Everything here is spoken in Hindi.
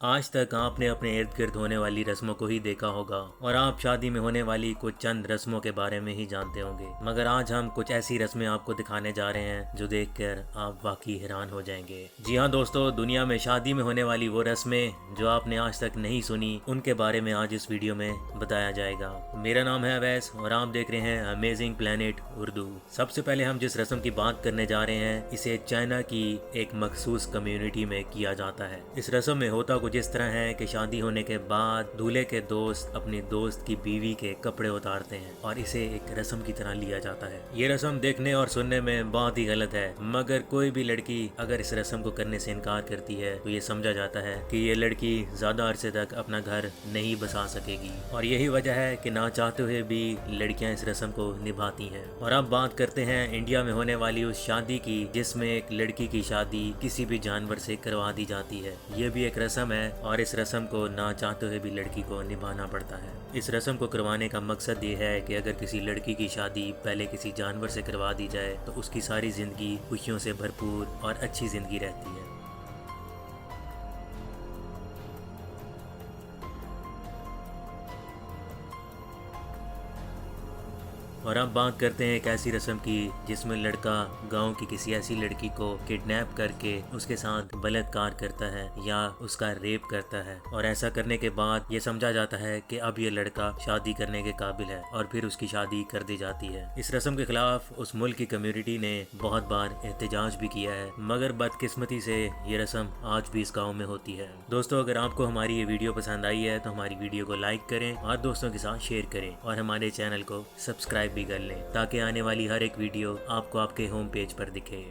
आज तक आपने अपने इर्द गिर्द होने वाली रस्मों को ही देखा होगा और आप शादी में होने वाली कुछ चंद रस्मों के बारे में ही जानते होंगे। मगर आज हम कुछ ऐसी रस्में आपको दिखाने जा रहे हैं जो देखकर आप वाकई हैरान हो जाएंगे। जी हाँ दोस्तों, दुनिया में शादी में होने वाली वो रस्में जो आपने आज तक नहीं सुनी, उनके बारे में आज इस वीडियो में बताया जाएगा। मेरा नाम है अवैस और आप देख रहे हैं अमेजिंग प्लेनेट उर्दू। सबसे पहले हम जिस रस्म की बात करने जा रहे हैं, इसे चाइना की एक मखसूस कम्युनिटी में किया जाता है। इस रस्म में होता कुछ इस तरह है कि शादी होने के बाद दूल्हे के दोस्त अपनी दोस्त की बीवी के कपड़े उतारते हैं और इसे एक रस्म की तरह लिया जाता है। ये रस्म देखने और सुनने में बहुत ही गलत है, मगर कोई भी लड़की अगर इस रस्म को करने से इनकार करती है तो ये समझा जाता है कि ये लड़की ज्यादा अरसे तक अपना घर नहीं बसा सकेगी। और यही वजह है कि ना चाहते हुए भी लड़कियां इस रस्म को निभाती हैं। और अब बात करते हैं इंडिया में होने वाली उस शादी की जिसमें एक लड़की की शादी किसी भी जानवर से करवा दी जाती है। ये भी एक रस्म है और इस रस्म को ना चाहते हुए भी लड़की को निभाना पड़ता है। इस रस्म को करवाने का मकसद ये है कि अगर किसी लड़की की शादी पहले किसी जानवर से करवा दी जाए तो उसकी सारी जिंदगी खुशियों से भरपूर और अच्छी जिंदगी रहती है। और अब बात करते हैं एक ऐसी रस्म की जिसमें लड़का गांव की किसी ऐसी लड़की को किडनैप करके उसके साथ बलात्कार करता है या उसका रेप करता है, और ऐसा करने के बाद ये समझा जाता है कि अब ये लड़का शादी करने के काबिल है और फिर उसकी शादी कर दी जाती है। इस रस्म के खिलाफ उस मुल्क की कम्युनिटी ने बहुत बार एहतजाज भी किया है, मगर बदकिस्मती से ये रस्म आज भी इस गाँव में होती है। दोस्तों, अगर आपको हमारी ये वीडियो पसंद आई है तो हमारी वीडियो को लाइक करें और दोस्तों के साथ शेयर करें और हमारे चैनल को सब्सक्राइब भी कर लें ताकि आने वाली हर एक वीडियो आपको आपके होम पेज पर दिखे।